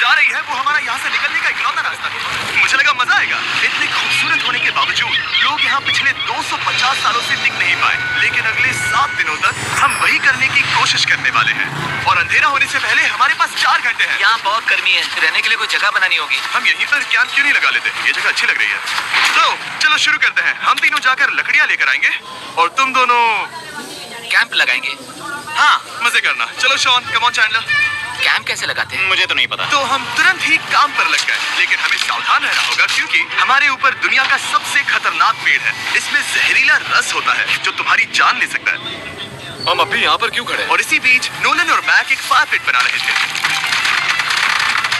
जा रही है वो हमारा यहाँ से निकलने का इकलौता रास्ता है। मुझे लगा मजा आएगा। इतने खूबसूरत होने के बावजूद लोग यहाँ पिछले 250 सालों से टिक नहीं पाए, लेकिन अगले 7 दिनों तक हम वही करने की कोशिश करने वाले हैं। और अंधेरा होने से पहले हमारे पास 4 घंटे हैं। यहाँ बहुत गर्मी है, रहने के लिए कोई जगह बनानी होगी। हम यहीं पर कैंप क्यों नहीं लगा लेते? ये जगह अच्छी लग रही है। तो चलो शुरू करते हैं। हम तीनों जाकर लकड़ियाँ लेकर आएंगे और तुम दोनों कैंप लगाएंगे। हाँ, मजे करना। चलो Shawn, come on Chandler. Camp कैसे लगाते हैं? मुझे तो नहीं पता। तो हम तुरंत ही काम पर लग गए, लेकिन हमें सावधान रहना होगा क्योंकि हमारे ऊपर दुनिया का सबसे खतरनाक पेड़ है। इसमें जहरीला रस होता है जो तुम्हारी जान ले सकता है। हम अभी यहाँ पर क्यों खड़े हैं? और इसी बीच नोलन और मैक एक फायर पिट बना रहे थे।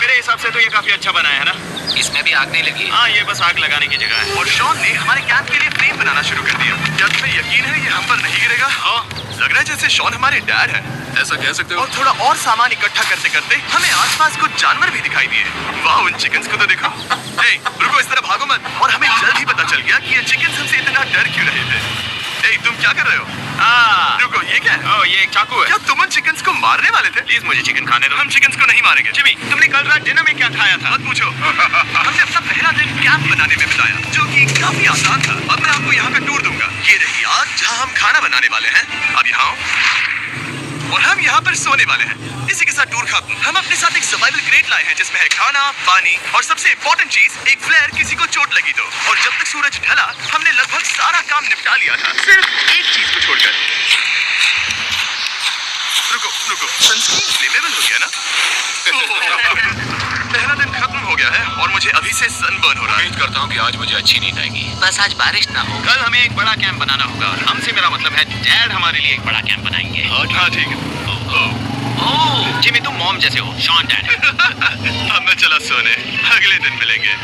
मेरे हिसाब से तो ये काफी अच्छा बना है ना? इसमें भी आग नहीं लगी? हाँ, ये बस आग लगाने की जगह है। और शॉन ने हमारे कैंप के लिए फ्रेम बनाना शुरू कर दिया। क्या तुम्हें यकीन है ये हम पर नहीं गिरेगा? हाँ, लग रहा है जैसे शॉन हमारे डैड है। ऐसा कह सकते हो। और थोड़ा और सामान इकट्ठा करते करते हमें आसपास कुछ जानवर भी दिखाई दिए। वाह, उन चिकन्स को तो देखो। ए, रुको, इस तरह भागो मत। और हमें जल्द ही पता चल गया कि ये चिकन्स हमसे इतना डर क्यों रहे थे। ए, तुम क्या कर रहे हो? रुको, ये क्या है? ओह, ये एक चाकू है। क्या तुम उन चिकन्स को मारने वाले थे? प्लीज मुझे चिकन खाने दो। हम चिकन्स को नहीं मारेंगे। जिमी, तुमने कल रात डिनर में क्या खाया था? मत पूछो। हमने अपना पहला दिन कैंप बनाने में बिताया, जो कि काफी आसान था। अब मैं आपको यहाँ का टूर दूंगा। ये रही आग जहाँ हम खाना बनाने वाले हैं। अब यहाँ और हम यहाँ पर सोने वाले हैं। इसी के साथ टूर खत्म। हम अपने साथ एक सर्वाइवल क्रेट लाए हैं जिसमें है खाना, पानी और सबसे इम्पोर्टेंट चीज एक फ्लेयर, किसी को चोट लगी तो। और जब तक सूरज ढला हमने लगभग सारा काम निपटा लिया था, सिर्फ एक चीज को छोड़कर। रुको, सनस्क्रीन फ्लेमेबल हो गया ना? पहला दिन खत्म हो गया है और मुझे अभी से सनबर्न हो रहा है। उम्मीद करता हूँ कि आज मुझे अच्छी नींद आएगी। बस आज बारिश ना हो। कल हमें एक बड़ा कैंप बनाना होगा और हमसे मेरा मतलब है डैड हमारे लिए एक बड़ा कैंप बनाएंगे। हाँ, ठीक है। ओह, जिमी तुम मॉम जैसे हो, शॉन डैड। अब मैं चला सोने, अगले दिन मिलेंगे।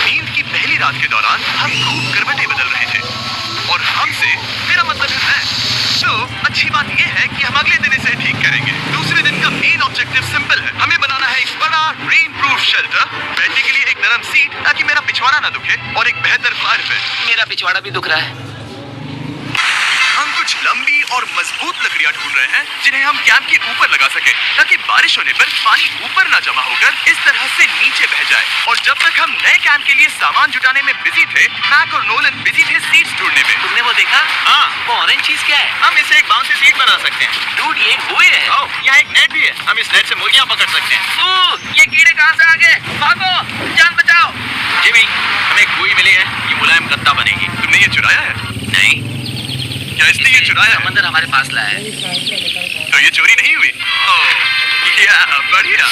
नींद की पहली रात के दौरान हम खूब करवटें बदल रहे थे और हमसे मेरा मतलब है मैं। तो अच्छी बात यह है कि हम अगले दिन इसे ठीक करेंगे। दूसरे दिन का मेन ऑब्जेक्टिव सिंपल है। हमें बनाना है एक बड़ा रेन प्रूफ शेल्टर, बैठने के लिए एक नरम सीट ताकि मेरा पिछवाड़ा ना दुखे, और एक बेहतर फायर पिट। मेरा पिछवाड़ा भी दुख रहा है। हम कुछ लंबी और मजबूत लकड़ियां ढूंढ रहे हैं जिन्हें हम कैंप के ऊपर लगा सके, ताकि बारिश होने पर पानी ऊपर ना जमा होकर इस तरह से नीचे बह जाए। और जब तक हम नए कैंप के लिए सामान जुटाने में बिजी थे, मैक और नोलन बिजी थे सीड्स ढूंढने में। तुमने वो देखा? हाँ, वो ऑरेंज चीज क्या है? हम इसे एक बाउंसी सीट बना सकते हैं। डूड, ये एक बुए है। ओह, यहाँ एक नेट भी है। हम इस नेट से मुर्गियाँ पकड़ सकते हैं। ये कीड़े कहाँ से आ गए? भागो, जान बचाओ। जिमी, हमें एक बुई मिली है। ये मुलायम गद्दा बनेगी। तुमने ये चुराया है? नहीं, क्या इसने ये चुराया है? समंदर हमारे पास लाया है। तो ये चोरी नहीं हुई? या बढ़िया,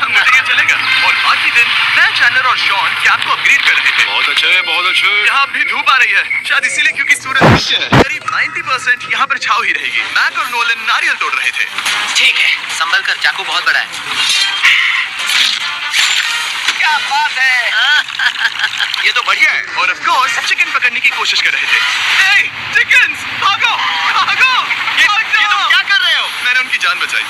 मुझे ये चलेगा। और बाकी दिन मैं, चैंडलर और शॉन कैंप को अपग्रेड कर रहे थे। बहुत अच्छे, बहुत अच्छे। यहाँ भी धूप आ रही है, शायद इसीलिए क्योंकि सूरज नीचे है। करीब 90% यहाँ पर छाव ही रहेगी। मैक और नोलन नारियल तोड़ रहे थे। ठीक है, संभल कर, चाकू बहुत बड़ा है। क्या बात है। ये तो बढ़िया है। और ऑफ कोर्स चिकन पकड़ने की कोशिश कर रहे थे। हे, चिकन्स, भागो, भागो, ये तुम क्या कर रहे हो? मैंने उनकी जान बचाई।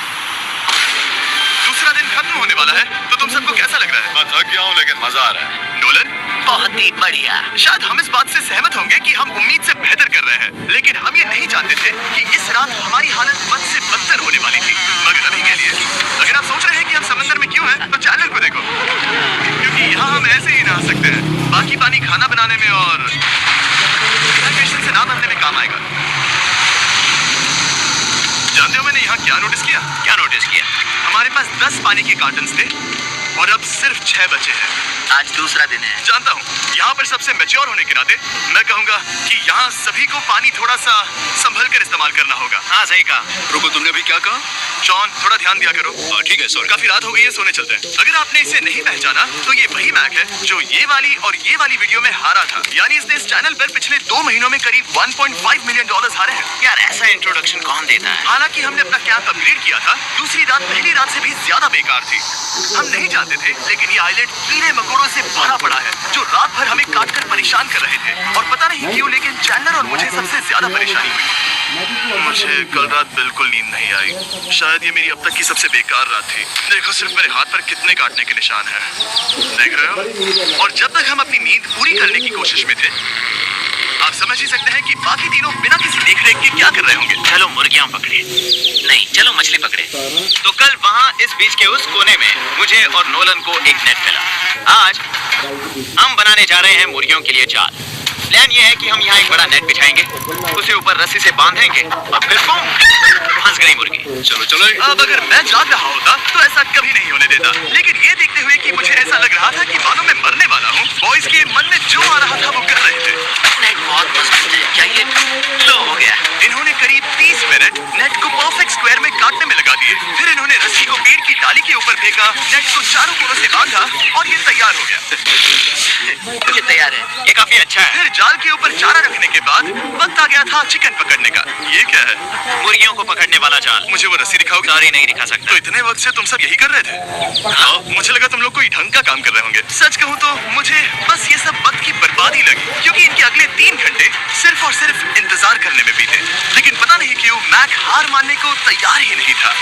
दूसरा दिन खत्म होने वाला है, तो तुम सबको कैसा लग रहा है? मैं थक गया हूँ, लेकिन मजा आ रहा है। नोलन, बहुत ही बढ़िया। शायद हम इस बात से सहमत होंगे कि हम उम्मीद से बेहतर कर रहे हैं, लेकिन हम ये नहीं जानते थे कि इस रात हमारी हालत बद से बदतर होने वाली थी। मगर अभी के लिए, अगर आप सोच रहे हैं कि हम समंदर में क्यों हैं, तो चैनल को देखो, क्योंकि यहाँ हम ऐसे ही नहा सकते हैं। बाकी पानी खाना बनाने में और डिहाइड्रेशन से ना मरने में काम आएगा। जानते हो मैंने यहाँ क्या नोटिस किया? क्या नोटिस किया? हमारे पास 10 पानी के कार्टन्स थे और अब सिर्फ 6 बचे हैं। आज दूसरा दिन है। जानता हूँ, यहाँ पर सबसे मैच्योर होने के नाते मैं कहूँगा कि यहाँ सभी को पानी थोड़ा सा संभल कर इस्तेमाल करना होगा। हाँ, सही कहा। रुको, तुमने अभी क्या कहा? जॉन, थोड़ा ध्यान दिया करो। ठीक है, सॉरी। काफी रात हो गई है, सोने चलते हैं। अगर आपने इसे नहीं पहचाना तो ये वही मैक है जो ये वाली और ये वाली वीडियो में हारा था। यानी इसने इस चैनल पर पिछले 2 महीनों में करीब $1.5 मिलियन हारे हैं। यार, ऐसा इंट्रोडक्शन कौन देता है? हालांकि हमने अपना कैंप अपग्रेड किया था, दूसरी रात पहली रात से भी ज्यादा बेकार थी। हम नहीं जानते थे, लेकिन ये आइलैंड कीड़े मकोड़ों से भरा पड़ा है जो रात भर हमें काट कर परेशान कर रहे थे। और पता नहीं क्यों, लेकिन चैंडलर और मुझे सबसे ज्यादा परेशानी हुई। मुझे कल रात बिल्कुल नींद नहीं आई। शायद ये मेरी अब तक की सबसे बेकार रात थी। देखो, सिर्फ मेरे हाथ पर कितने काटने के निशान हैं, देख रहे हो? और जब तक हम अपनी नींद पूरी करने की कोशिश में थे, आप समझ ही सकते हैं कि बाकी तीनों बिना किसी देखरेख के क्या कर रहे होंगे। चलो मुर्गियां पकड़े। नहीं, चलो मछली पकड़े। तो कल वहाँ इस बीच के उस कोने में मुझे और नोलन को एक नेट मिला। आज हम बनाने जा रहे हैं मुर्गियों के लिए जाल। प्लान ये है कि हम यहाँ एक बड़ा नेट बिछाएंगे, उसे ऊपर रस्सी से बांधेंगे और फिर फंस गई मुर्गी। चलो चलो। अब अगर मैं जाग रहा होता तो ऐसा कभी नहीं होने देता, लेकिन ये देखते हुए कि मुझे ऐसा लग रहा था कि मानो मैं मरने वाला हूँ, बॉयज के मन में जो आ रहा था वो कर रहे थे। नेट बहुत मजबूत है, क्या ये लो हो गया? इन्होंने करीब 30 मिनट नेट को परफेक्ट स्क्वायर में काटने में लगा दिए। फिर इन्होंने रस्सी को पेड़ की डाली के ऊपर फेंका, नेट को चारों कोनों से बांधा और ये तैयार हो गया। ये तैयार है। ये काफी अच्छा है। फिर जाल के ऊपर चारा रखने के बाद वक्त आ गया था चिकन पकड़ने का। ये क्या है? मुर्गियों को पकड़ने वाला जाल। मुझे वो रस्सी दिखाओगे? सॉरी, नहीं दिखा सकता। तो इतने वक्त से तुम सब यही कर रहे थे? हाँ, मुझे लगा तुम लोग कोई ढंग का काम कर रहे होंगे। सच कहूँ तो मुझे बस ये सब वक्त की बर्बादी लगी, क्योंकि इनके अगले 3 घंटे सिर्फ और सिर्फ इंतजार करने में बीते। लेकिन पता नहीं क्यों मैक हार मानने को तैयार ही नहीं था,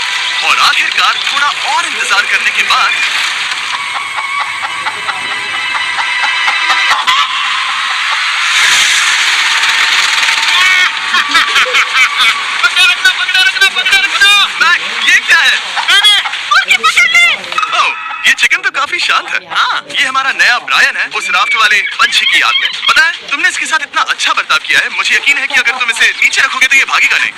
और आखिरकार थोड़ा और इंतजार करने के बाद मैक, ये क्या है? ओह, ये चिकन तो काफी शांत है। हाँ, ये हमारा नया ब्रायन है, उस राफ्ट वाले पंछी की याद में। पता है, तुमने इसके साथ इतना अच्छा बर्ताव किया है, मुझे यकीन है कि अगर तुम इसे नीचे रखोगे तो ये भागेगा नहीं।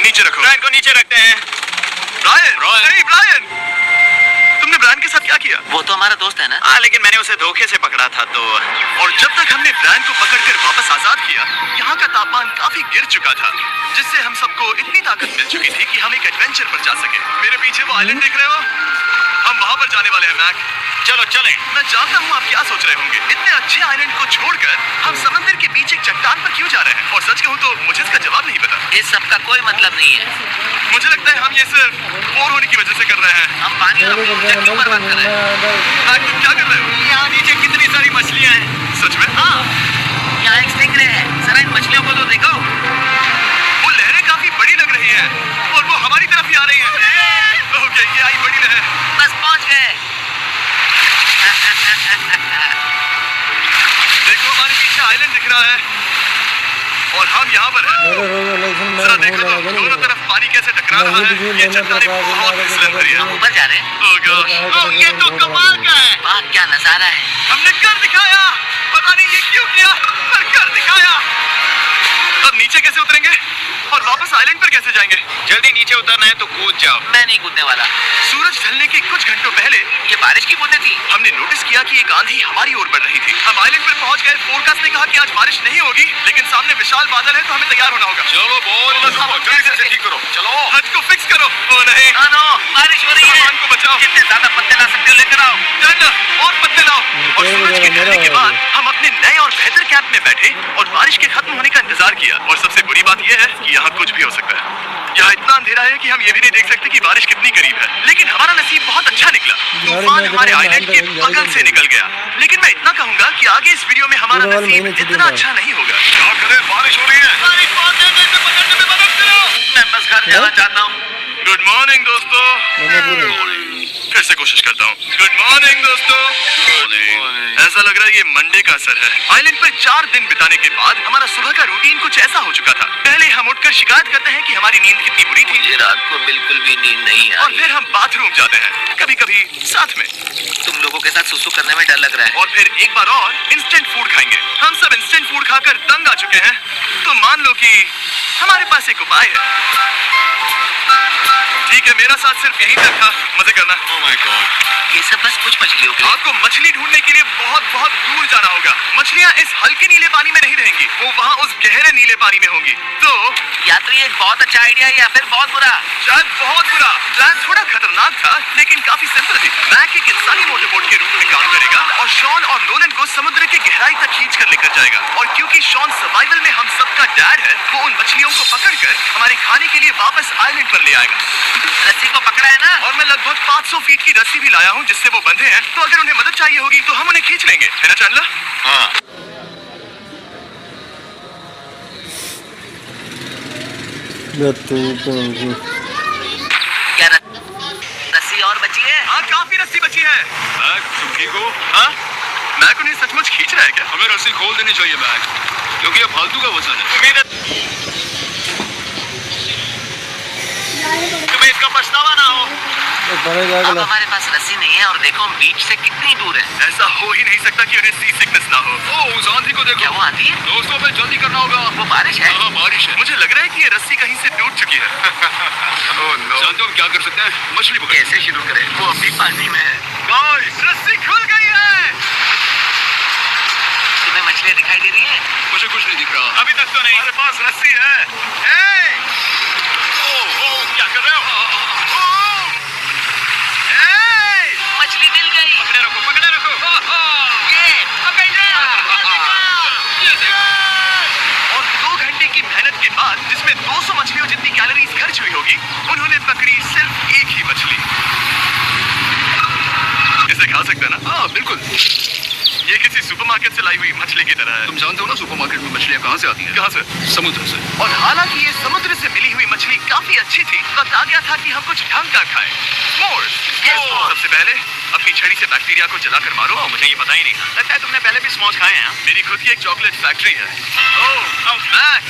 नीचे रखो। ब्रायन को नीचे रखते हैं। ब्रायन, नहीं ब्रायन, तुमने ब्रायन के साथ क्या किया? वो तो हमारा दोस्त है ना? हाँ, लेकिन मैंने उसे धोखे से पकड़ा था तो। और जब तक हमने ब्रायन को पकड़कर वापस आजाद किया, यहाँ का तापमान काफी गिर चुका था, जिससे हम सबको इतनी ताकत मिल चुकी थी कि हम एक एडवेंचर पर जा सके। मेरे पीछे वो आइलैंड देख रहे हो? हम वहाँ पर जाने वाले हैं मैक। चलो चलें। मैं जानता हूँ आप क्या सोच रहे होंगे, इतने अच्छे आइलैंड को छोड़कर हम समंदर के बीच एक चट्टान पर क्यों जा रहे हैं? और सच कहूँ तो मुझे इसका जवाब नहीं पता। इस सब का कोई मतलब नहीं है। मुझे लगता है हम ये सिर्फ बोर होने की वजह से कर रहे हैं। हम पानी और ऊर्जा क्यों बर्बाद कर रहे हैं? मैक, तुम क्या कर रहे हो? यहाँ नीचे कितनी सारी मछलियाँ हैं। सच में? हाँ, यहाँ एक स्टिंगरे है। जरा इन मछलियों को तो देखो। वो लहरें काफी बड़ी लग रही हैं और वो हमारी तरफ ही आ रही हैं। ओके, ये आई बड़ी लहर। बस पहुँच गए। देखो, हमारे पीछे आइलैंड दिख रहा है और हम यहाँ पर हैं। जरा देखो तो दोनों तरफ पानी कैसे टकरा रहा है। ये चट्टानें बहुत फिसलन भरी हैं। हम ऊपर जा रहे हैं। ओह गॉश, ओह ये तो कमाल का है। वाह, क्या नजारा है। हमने कर दिखाया। पता नहीं ये क्यों किया, पर कर दिखाया। अब नीचे कैसे उतरेंगे और वापस आइलैंड पर कैसे जाएंगे? जल्दी नीचे उतरना है तो कूद जाओ। मैं नहीं कूदने वाला। सूरज ढलने के कुछ घंटों पहले ये बारिश की बूंदें थी। हमने नोटिस किया कि एक आंधी हमारी ओर बढ़ रही थी। हम आइलैंड पर पहुंच गए। फोरकास्ट ने कहा कि आज बारिश नहीं होगी, लेकिन सामने विशाल बादल है तो हमें तैयार होना होगा। चलो बोल, जल्दी से ठीक करो। चलो। हद को फिक्स करो। ओ नहीं, हाँ नो, बारिश हो रही है। सामान को बचाओ। जितने ज्यादा पत्ते ला सकते हो लेकर आओ। डन, और पत्ते लाओ। और सूरज के ढलने के बाद हम अपने नए और बेहतर कैंप में बैठे और बारिश के खत्म होने का इंतजार किया। और सबसे बुरी बात यह है कि यहाँ कुछ भी हो सकता है। यहाँ इतना अंधेरा है कि हम ये भी नहीं देख सकते कि बारिश कितनी करीब है। लेकिन हमारा नसीब बहुत अच्छा निकला। तूफान हमारे आइलैंड के बगल से निकल गया। लेकिन मैं इतना कहूंगा कि आगे इस वीडियो में हमारा नसीब इतना अच्छा नहीं होगा। क्या करें, बारिश हो रही है। बारिश बहुत तेज है, इसे पकड़ने में मदद करो। मैं बस घर जाना चाहता हूँ। गुड मॉर्निंग दोस्तों। फिर से कोशिश करता हूँ। गुड मॉर्निंग दोस्तों। ऐसा लग रहा है ये मंडे का असर है। आइलैंड पर 4 दिन बिताने के बाद हमारा सुबह का रूटीन कुछ ऐसा हो चुका था। पहले हम उठकर शिकायत करते हैं कि हमारी नींद कितनी बुरी थी। मुझे रात को बिल्कुल भी नींद नहीं और आई। फिर हम बाथरूम जाते हैं, कभी कभी साथ में। तुम लोगों के साथ सुसु करने में डर लग रहा है। और फिर एक बार और इंस्टेंट फूड खाएंगे। हम सब इंस्टेंट फूड खाकर तंग आ चुके हैं, तो मान लो कि हमारे पास एक उपाय है। ठीक है, मेरा साथ सिर्फ यहीं तक था। मजे करना। Oh my God। ये सब बस कुछ मछलियों के लिए। आपको मछली ढूंढने के लिए बहुत बहुत दूर जाना होगा। मछलियाँ इस हल्के नीले पानी में नहीं रहेंगी, वो वहाँ उस गहरे नीले पानी में होंगी। तो या तो ये एक बहुत अच्छा आइडिया है या फिर बहुत बुरा। शायद बहुत बुरा। प्लान थोड़ा खतरनाक था, लेकिन काफी सिंपल थी। मैक एक इंसानी मोटरबोट के रूप में काम करेगा और शॉन और नोलन को समुद्र की गहराई तक खींच कर लेकर जाएगा। और क्योंकि शॉन सर्वाइवल में हम सबका डैड है, वो उन मछलियों को पकड़कर हमारे खाने के लिए वापस आइलैंड पर ले आएगा। रस्सी को पकड़ा है ना? और मैं लगभग 500 फीट की रस्सी भी लाया हूँ जिससे वो बंधे हैं, तो अगर उन्हें मदद चाहिए होगी तो हम उन्हें खींच लेंगे, है ना चंदला? हाँ। क्या रस्सी और बची है? हाँ, काफी रस्सी बची है। मैक, तुम ठीक हो? हाँ, मैक उन्हें सचमुच खींच रहा है क्या? हमें रस्सी खोल देनी चाहिए मैक, क्योंकि ये फालतू का वजन है। उम्मीद है इसका पछतावा ना हो। अब हमारे पास रस्सी नहीं है और देखो हम बीच से कितनी दूर है। ऐसा हो ही नहीं सकता कि उन्हें सी सिकनेस ना हो। ओह, उस आंधी को देखो। क्या वो आती है? दोस्तों, हमें जल्दी करना होगा। वो बारिश है। हाँ, बारिश है। मुझे लग रहा है कि ये रस्सी कहीं से टूट चुकी है। Oh no. जानते हो हम क्या कर सकते हैं? मछली पकड़। कैसे शुरू करें? वो अभी पानी में है। गाइस, रस्सी खुल गई है। तुम्हें मछलियाँ दिखाई दे रही है? मुझे कुछ नहीं दिख रहा। अभी तक तो नहीं। हमारे पास रस्सी है। हे! ओह, क्या कर रहे हो? ओह! हे! मछली मिल गई। पकड़े रखो, पकड़े रखो। ये पकड़ लिया। और 2 घंटे की मेहनत के बाद, जिसमें 200 मछलियों जितनी कैलोरीज खर्च हुई होगी, उन्होंने पकड़ी सिर्फ एक ही मछली। इसे खा सकते हैं ना? हाँ, बिल्कुल। ये किसी सुपरमार्केट से लाई हुई मछली की तरह है। तुम जानते हो ना सुपरमार्केट में मछलियाँ कहाँ से आती हैं? कहाँ से? समुद्र से। और हालांकि ये समुद्र से मिली हुई मछली काफी अच्छी थी, वक्त आ गया था कि हम कुछ ढंग का खाएं। S'mores! सबसे पहले अपनी छड़ी से बैक्टीरिया को जलाकर मारो। मुझे ये पता ही नहीं था। लगता है तुमने पहले भी स्मोज खाए हैं। मेरी खुद की एक चॉकलेट फैक्ट्री है। ओह, मैक,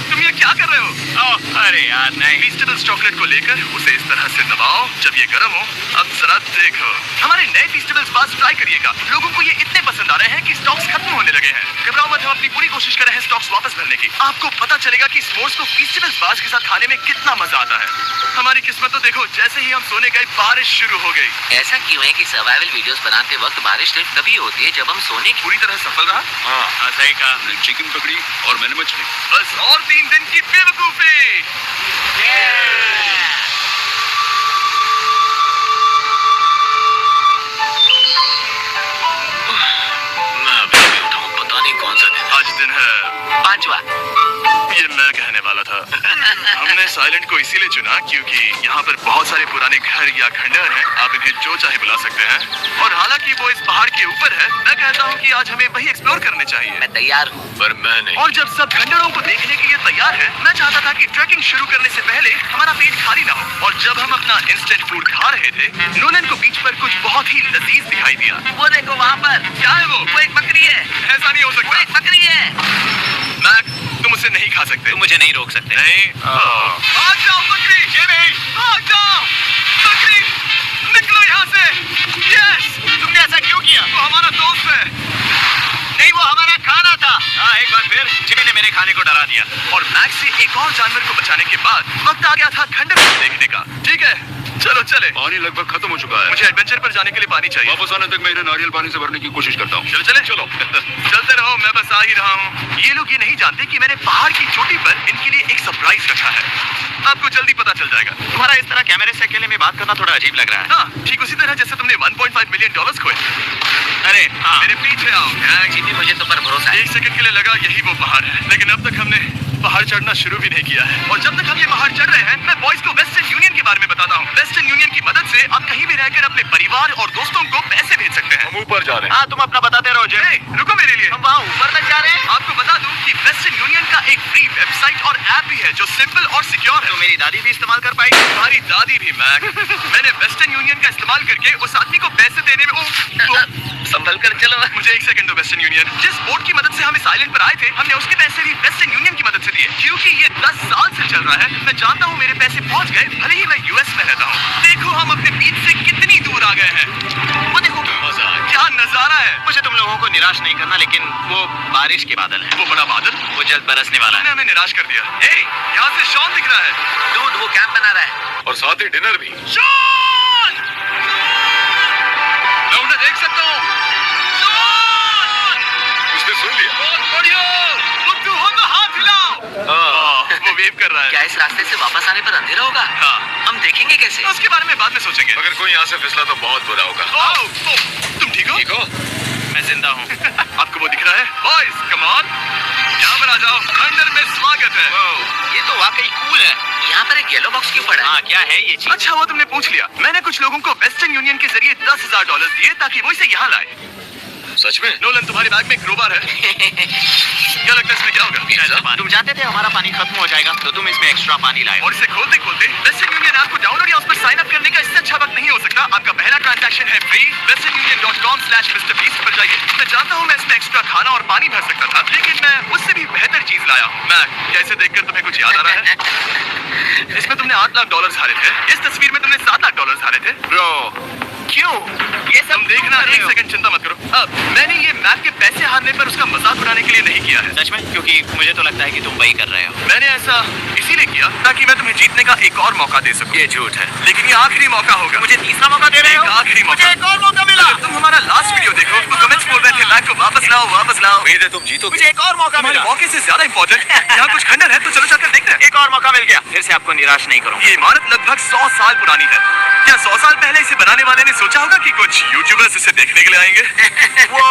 तुम ये क्या कर रहे हो? ओह, अरे यार नहीं। फीस्टेबल्स चॉकलेट को लेकर उसे इस तरह से दबाओ। जब ये गर्म हो, अब जरा देखो। हमारे नए फीस्टेबल्स बार्स ट्राई करिएगा। लोगों को ये इतने पसंद आ रहे हैं कि स्टॉक्स खत्म होने लगे हैं। घबराओ मत, हम अपनी पूरी कोशिश कर रहे हैं स्टॉक्स वापस भरने की। आपको पता चलेगा कि स्मोर्स को फीस्टेबल्स बार्स के साथ खाने में कितना मजा आता है। हमारी किस्मत तो देखो, जैसे ही हम सोने गए बारिश शुरू हो गई। ऐसा क्यों है कि सर्वाइवल वीडियोस बनाते वक्त बारिश सिर्फ तभी होती है जब हम सोने की। पूरी तरह सफल रहा। हाँ, सही कहा। मैंने चिकन पकड़ी और मैंने मछली। बस और 3 दिन की बेवकूफी। मैं अभी भी उठाऊं, पता नहीं कौन सा दिन। आज दिन है 5वां। ये मैं कहने वाला था। हमने साइलेंट को इसीलिए चुना क्योंकि यहाँ पर बहुत सारे पुराने घर या खंडहर हैं। आप इन्हें जो चाहे बुला सकते हैं। और हालांकि वो इस पहाड़ के ऊपर है, मैं कहता हूँ कि आज हमें वही एक्सप्लोर करने चाहिए। मैं तैयार हूँ। पर मैं नहीं। और जब सब खंडहरों को देखने के लिए तैयार है, मैं चाहता था कि ट्रैकिंग शुरू करने से पहले हमारा पेट खाली ना हो। और जब हम अपना इंस्टेंट फूड खा रहे थे, नोलन को बीच पर कुछ बहुत ही लजीज दिखाई दिया। वो देखो वहाँ पर। क्या है वो? वो एक बकरी है। ऐसा नहीं हो वो सकता। एक बकरी है। मैक, तुम उसे नहीं खा सकते। तुम मुझे नहीं रोक सकते। नहीं। भाग जाओ बकरी। ये नहीं। भाग जाओ बकरी, निकलो यहाँ से। यस। तुमने ऐसा क्यों किया? वो हमारा दोस्त है। नहीं, वो हमारा खाना था। हाँ, एक बार फिर जिमी ने मेरे खाने को डरा दिया। और मैक्स से एक और जानवर को बचाने के बाद वक्त आ गया था खंडहर को देखने का। ठीक है, चलो चले। पानी लगभग खत्म हो चुका है। मुझे एडवेंचर पर जाने के लिए पानी चाहिए। वापस आने तक मैं इन्हें नारियल पानी से भरने की कोशिश करता हूँ। चलो चले। चलो चलते रहो, मैं बस आ ही रहा हूँ। ये लोग ये नहीं जानते कि मैंने पहाड़ की चोटी पर इनके लिए एक सरप्राइज रखा है। आपको जल्दी पता चल जाएगा। तुम्हारा इस तरह कैमरे से अकेले में बात करना थोड़ा अजीब लग रहा है। हाँ, ठीक उसी तरह जैसे तुमने $1.5 मिलियन खोए। अरे हाँ। मेरे पीछे आओ। जिमी, मुझे तुम पर भरोसा है। 1 सेकंड के लिए लगा यही वो पहाड़ है, लेकिन अब तक हमने पहाड़ चढ़ना शुरू भी नहीं किया है। और जब तक हम ये पहाड़ चढ़ रहे हैं, मैं बॉयज को वेस्टर्न यूनियन के बारे में बताता हूँ। वेस्टर्न यूनियन की मदद से आप कहीं भी रहकर अपने परिवार और दोस्तों को पैसे भेज सकते हैं। हम ऊपर जा रहे हैं। हाँ, तुम अपना बताते रहो जे। रुको मेरे लिए। हम वहाँ ऊपर तक जा रहे हैं। आपको बता दूं कि वेस्टर्न यूनियन का एक फ्री वेबसाइट और ऐप भी है जो सिंपल और सिक्योर है। तो मेरी दादी भी इस्तेमाल कर पाएगी। तुम्हारी दादी भी मैक। मैंने वेस्टर्न यूनियन का इस्तेमाल करके उस आदमी को पैसे देने में संभल कर चलो। मुझे 1 सेकंड दो। वेस्टर्न यूनियन, जिस बोट की मदद से हम इस आइलैंड पर आए थे, हमने उसके पैसे भी वेस्टर्न यूनियन की मदद से दिए। क्योंकि ये 10 साल से चल रहा है, मैं जानता हूँ मेरे पैसे पहुँच गए, भले ही मैं यूएस में रहता हूँ। देखो हम अपने बीच से कितनी दूर आ गए हैं। वो देखो क्या नजारा है। मुझे तुम लोगों को निराश नहीं करना, लेकिन वो बारिश के बादल है। वो बड़ा बादल, वो जल्द बरसने वाला तुमने है। हमें निराश कर दिया। हे, यहाँ से शॉन दिख रहा है। दूध, वो कैंप बना रहा है। और साथ ही डिनर भी। शॉन! मैं उन्हें देख सकता हूँ। शॉन! उसने सुन लिया। बहुत बढ़िया। मुट्ठू हो तो हाथ हिलाओ। वो वेव कर रहा है। क्या इस रास्ते से वापस आने पर अंधेरा होगा? हाँ। हम देखेंगे कैसे? उसके बारे में बाद में सोचेंगे। अगर कोई यहाँ से फिसला तो बहुत बुरा होगा। तुम ठीक हो? ठीक हो? मैं जिंदा हूँ। आपको वो दिख रहा है? बॉयज, कम ऑन, यहाँ पर आ जाओ। खंडहर में स्वागत है। ये तो वाकई कूल है। यहाँ पर एक येलो बॉक्स क्यों पड़ा है? हाँ, क्या है ये चीज? अच्छा, वो तुमने पूछ लिया। मैंने कुछ लोगों को वेस्टर्न यूनियन के जरिए $10,000 दिए ताकि वो इसे यहाँ लाए। सच में? नोलन, तुम्हारे बैग में क्रोबार है। क्या लगता है इसमें क्या होगा? तुम जानते थे हमारा पानी खत्म हो जाएगा, तो तुम इसमें एक्स्ट्रा पानी लाए। और इसे खोलते खोलते वेस्टर्न यूनियन लेकिन आपको डाउनलोड या उस पर साइन अप करने का इससे अच्छा वक्त नहीं हो सकता। आपका पहला ट्रांजैक्शन है फ्री। westernunion.com/MrBeast पर जाइए। मैं जानता हूँ मैं इसमें एक्स्ट्रा खाना और पानी भर सकता था, लेकिन मैं उससे भी बेहतर चीज लाया हूँ। मैं क्या इसे देखकर तुम्हें कुछ याद आ रहा है? इसमें तुमने $8 लाख हारे थे। इस तस्वीर में तुमने $7 लाख हारे थे। ब्रो, क्यों? ये सब देखना। एक सेकंड चिंता मत करो। मैंने ये मैप के पैसे हारने पर उसका मजाक उड़ाने के लिए नहीं किया है। सच में? क्योंकि मुझे तो लगता है कि तुम वही कर रहे हो। मैंने ऐसा इसीलिए किया ताकि मैं तुम्हें जीतने का एक और मौका दे सकूं। ये झूठ है, लेकिन ये आखिरी मौका होगा। मुझे तीसरा मौका दे रहे हो? आखिरी मौका। मुझे एक और मौका मिला। अगर तुम हमारा लास्ट वीडियो देखो तो कमेंट्स बोल रहे थे लाइक को वापस लाओ, वापस लाओ। उम्मीद है तुम जीतोगे। मुझे एक और मौका हमारे मिला। मौके से ज्यादा इंपॉर्टेंट यहाँ कुछ खंडर है, तो चलो चलकर देखते हैं। एक और मौका मिल गया। फिर से आपको निराश नहीं करूंगा। ये इमारत लगभग 100 साल पुरानी है। क्या 100 साल पहले इसे बनाने वाले ने सोचा होगा कि कुछ यूट्यूबर्स इसे देखने के लिए आएंगे? वो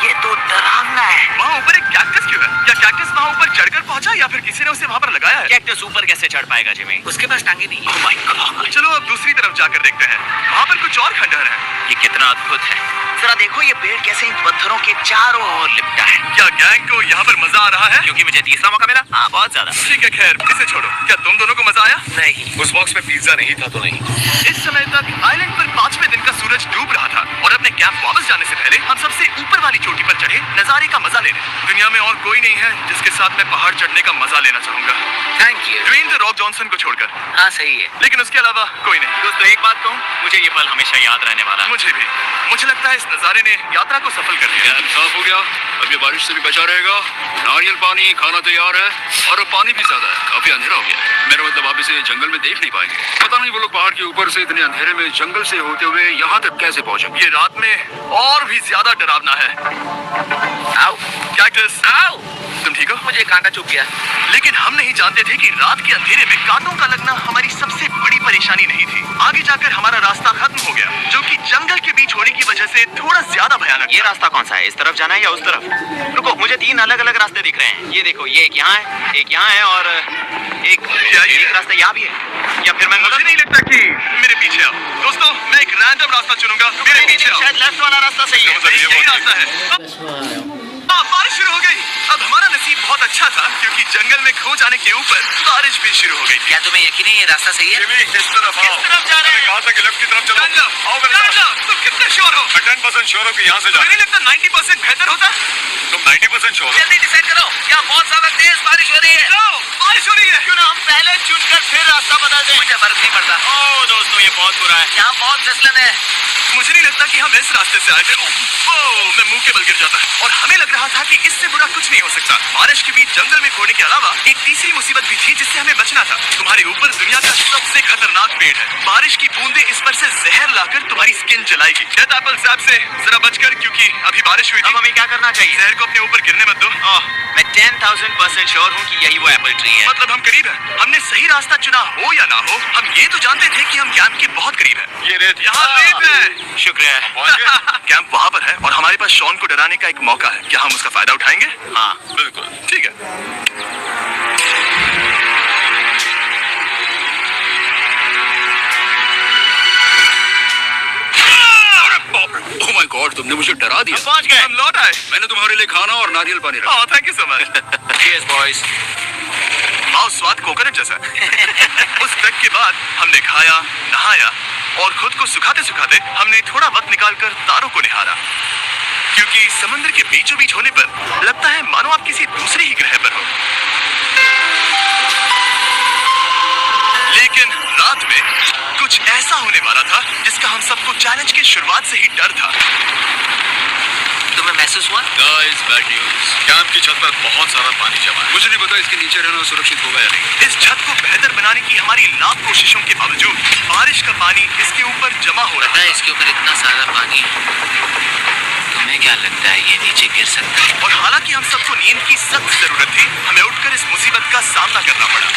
ये तो डरावना है। वहाँ ऊपर एक कैक्टस क्यों है? क्या कैक्टस वहाँ ऊपर चढ़कर पहुँचा या फिर किसी ने उसे वहाँ पर लगाया है? कैक्टस ऊपर कैसे चढ़ पाएगा जिमी? उसके पास टांगे नहीं। Oh my God! चलो अब दूसरी तरफ जाकर देखते हैं। वहाँ पर कुछ और खंडहर है। ये कितना अद्भुत है। जरा देखो ये पेड़ कैसे इन पत्थरों के चारों ओर लिपटा है। क्या गैंग को यहाँ पर मजा आ रहा है? क्योंकि मुझे तीसरा मौका मिला। हाँ, बहुत ज्यादा। ठीक है, खैर इसे छोड़ो। क्या तुम दोनों को मजा आया? नहीं। उस बॉक्स में पिज्जा नहीं था तो नहीं। इस समय तक आइलैंड पर 5वें दिन का सूरज डूब रहा था और अपने कैंप वापस जाने से पहले हम सबसे ऊपर वाली चोटी पर चढ़े नजारे का मजा लेने। दुनिया में और कोई नहीं है जिसके साथ मैं पहाड़ चढ़ने का मजा लेना चाहूंगा, thank you. Dwayne the Rock Johnson को छोड़कर। हाँ सही है। लेकिन उसके अलावा कोई नहीं। दोस्तों एक बात कहूँ, मुझे ये पल हमेशा याद रहने वाला है। मुझे भी। मुझे लगता है इस नजारे ने यात्रा को सफल कर दिया। कैंप साफ हो गया, अब ये बारिश से भी बचा रहेगा। नारियल पानी, खाना तैयार है और अब पानी भी ज्यादा है। काफी अंधेरा हो गया। मेरा मतलब आप इसे जंगल में देख नहीं पाएंगे। पता नहीं वो लोग पहाड़ के ऊपर से इतने अंधेरे में जंगल से होते हुए यहाँ तक कैसे पहुँचे। ये रात में और भी ज्यादा डरावना है। आओ कैक्टस, आओ। तुम ठीक हो? मुझे कांटा चुभ गया। लेकिन हम नहीं जानते थे कि रात के अंधेरे में कांटों का लगना हमारी सबसे बड़ी परेशानी नहीं थी। आगे जाकर हमारा रास्ता खत्म हो गया, जो कि जंगल के बीच होने की वजह से थोड़ा ज्यादा भयानक। ये रास्ता कौन सा है? इस तरफ जाना है या उस तरफ? रुको, मुझे 3 अलग अलग रास्ते दिख रहे हैं। ये देखो, ये एक यहाँ है, एक यहाँ है और एक रास्ता यहाँ भी है। या फिर मैं मुझे नहीं लगता कि मेरे पीछे आओ। दोस्तों, मैं एक रैंडम रास्ता चुनूंगा। मेरे पीछे आओ। शायद लेफ्ट वाला रास्ता सही है। यही रास्ता है। बारिश शुरू हो गई। अब हमारा नसीब बहुत अच्छा था क्योंकि जंगल में खो जाने के ऊपर बारिश भी शुरू हो गई थी। क्या तुम्हें यकीन है ये रास्ता सही है? जिमी, इस तरफ आओ। तरफ जा रहे हैं? कहा था कि लेफ्ट की तरफ चलो। आओ मेरे साथ। तुम कितने श्योर हो? मैं 10% श्योर हूँ कि यहाँ से तुम्हें जाना। नहीं लगता 90% बेहतर होता? तुम 90% श्योर हो? जल्दी डिसाइड करो। यहाँ बहुत ज्यादा तेज बारिश हो रही है। जाओ, बारिश हो रही है। क्यों ना हम पहले चुनकर फिर रास्ता बदल दें? मुझे फर्क नहीं पड़ता। ओह दोस्तों, ये बहुत बुरा है। यहाँ बहुत फिसलन है। मुझे नहीं लगता कि हम इस रास्ते से आए थे। मैं मुंह के बल गिर जाता और हमें लग रहा था कि इससे बुरा कुछ नहीं हो सकता। बारिश के बीच जंगल में खोने के अलावा एक तीसरी मुसीबत भी थी जिससे हमें बचना था। तुम्हारे ऊपर दुनिया का सबसे खतरनाक पेड़ है। बारिश की बूंदें इस पर से जहर लाकर तुम्हारी स्किन जलाएगी। डेथ एप्पल सैप से जरा बचकर, क्योंकि अभी बारिश हुई थी। अब हमें क्या करना चाहिए? जहर को अपने ऊपर गिरने मत दो। मैं 10,000% श्योर हूँ कि यही वो एप्पल ट्री है। मतलब हम करीब हैं। हमने सही रास्ता चुना हो या ना हो, हम ये तो जानते थे कि हम कैंप के बहुत करीब हैं। ये रेत यहाँ रेत है। शुक्रिया। पहुँच गए? कैंप वहाँ पर है और हमारे पास शॉन को डराने का एक मौका है। क्या हम उसका फायदा उठाएंगे? हाँ, बिल्कुल। ठीक है। ओह माय गॉड, तुमने मुझे डरा दिया। हम पहुँच गए। हम लौट आए। मैंने तुम्हारे लिए खाना और नारियल पानी रखा। Oh, thank you so much. Cheers, boys. वाह, स्वाद कोकोनट जैसा है। उस ट्रक के बाद हमने खाया, नहाया और खुद को सुखाते सुखाते हमने थोड़ा वक्त निकालकर तारों को निहारा, क्योंकि समुद्र के बीचों बीच होने पर लगता है मानो आप किसी दूसरे ही ग्रह पर हो। लेकिन रात में कुछ ऐसा होने वाला था जिसका हम सबको चैलेंज की शुरुआत से ही डर था। तुम्हें महसूस हुआ? Guys, bad news. कैंप की छत पर बहुत सारा पानी जमा है। मुझे नहीं पता इसके नीचे रहना सुरक्षित होगा या नहीं। इस छत को बेहतर बनाने की हमारी लाख कोशिशों के बावजूद बारिश का पानी इसके ऊपर जमा हो रहा पता है है। इसके ऊपर इतना सारा पानी, तुम्हें क्या लगता है ये नीचे गिर सकता है? और हालांकि हम सबको नींद की सख्त जरूरत थी, हमें उठकर इस मुसीबत का सामना करना पड़ा।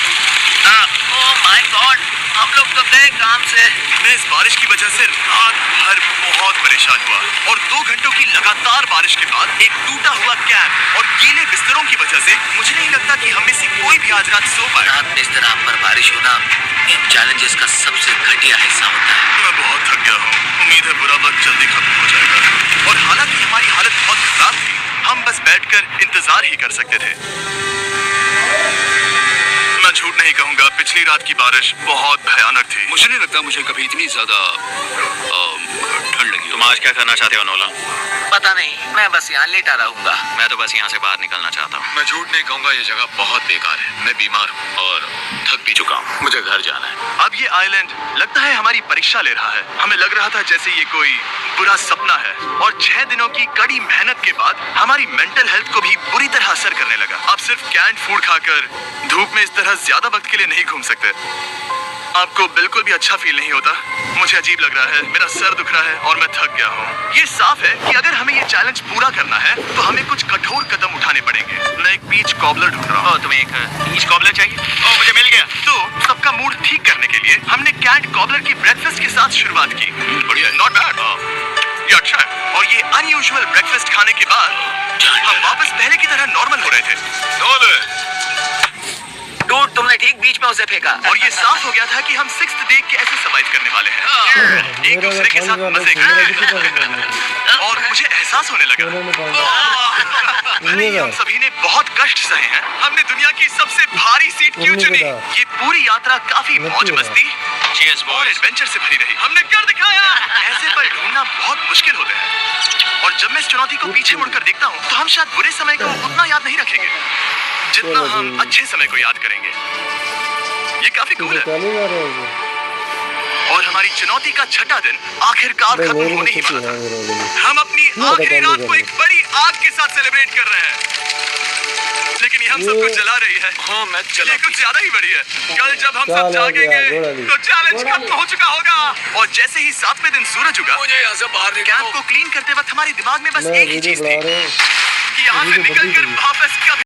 ओह माय गॉड, हम लोग तो गए काम से। मैं इस बारिश की वजह से रात भर बहुत परेशान हुआ और 2 घंटों की लगातार बारिश के बाद एक टूटा हुआ कैंप और गीले बिस्तरों की वजह से मुझे नहीं लगता कि हम में से कोई भी आज रात सो पाए। रात में इस तरह पर बारिश होना इन चैलेंजेस का सबसे घटिया हिस्सा होता है। मैं बहुत थक गया हूँ। उम्मीद है बुरा वक्त जल्दी खत्म हो जाएगा। और हालांकि हमारी हालत बहुत खराब थी, हम बस बैठकर इंतजार ही कर सकते थे। मैं झूठ नहीं कहूंगा, पिछली रात की बारिश बहुत भयानक थी। मुझे नहीं लगता मुझे कभी इतनी ज्यादा ठंड लगी। तुम आज क्या करना चाहते हो नोलन? पता नहीं, मैं बस यहाँ लेटा रहूंगा। मैं तो बस यहाँ से बाहर निकलना चाहता हूँ। मैं झूठ नहीं कहूंगा, ये जगह बहुत बेकार है। मैं बीमार हूँ और थक भी चुका हूँ। मुझे घर जाना है। अब ये आइलैंड लगता है हमारी परीक्षा ले रहा है। हमें लग रहा था जैसे ये कोई बुरा सपना है, और 6 दिनों की कड़ी मेहनत के बाद हमारी मेंटल हेल्थ को भी बुरी तरह असर करने लगा। अब सिर्फ कैंड फूड खाकर धूप में इस तरह ज्यादा वक्त के लिए नहीं घूम सकते। आपको बिल्कुल भी अच्छा फील नहीं होता? मुझे अजीब लग रहा है, मेरा सर दुख रहा है और मैं थक गया हूँ। ये साफ है कि अगर हमें ये चैलेंज पूरा करना है तो हमें कुछ कठोर कदम उठाने पड़ेंगे। मैं एक बीच कॉबलर ढूंढ रहा हूँ। तुम्हें एक बीच कॉबलर चाहिए? ओह, मुझे मिल गया। तो सबका मूड ठीक करने के लिए हमने कैंट कॉबलर की ब्रेकफास्ट के साथ शुरुआत की। बढ़िया, नॉट बैड, ये अच्छा है। और ये अनयूजुअल ब्रेकफास्ट खाने के बाद हम वापस पहले की तरह नॉर्मल हो रहे थे। डूड, तुमने ठीक बीच में उसे फेंका। और ये साफ हो गया था कि हम 6th डे कैसे सर्वाइव करने वाले हैं। एक दूसरे के साथ मजे कर और मुझे एहसास होने लगा भले ही हम सभी ने बहुत कष्ट सहे हैं, हमने दुनिया की सबसे भारी सीट क्यों चुनी। ये पूरी यात्रा काफी मौज मस्ती और एडवेंचर से भरी रही। हमने कर दिखाया। ऐसे पल ढूंढना बहुत मुश्किल होते हैं, और जब मैं इस चुनौती को पीछे मुड़कर देखता हूँ तो हम शायद बुरे समय को उतना याद नहीं रखेंगे जितना हम अच्छे समय को याद करेंगे। ये काफी कूल है। और हमारी चुनौती का 6ठा दिन आखिरकार खत्म होने ही वाला था। हम अपनी आखिरी रात को एक बड़ी आग के साथ सेलिब्रेट कर रहे हैं, लेकिन ये हम सबको जला रही है। हाँ, मैं चला। ये कुछ ज्यादा ही बड़ी है। कल जब हम सब जागेंगे तो चैलेंज खत्म हो चुका होगा। और जैसे ही 7वें दिन सूरज उगा, मुझे यहाँ से बाहर निकालो। कैंप को क्लीन करते वक्त हमारे दिमाग में बस एक ही चीज थी कि यहाँ से निकलकर वापस कभी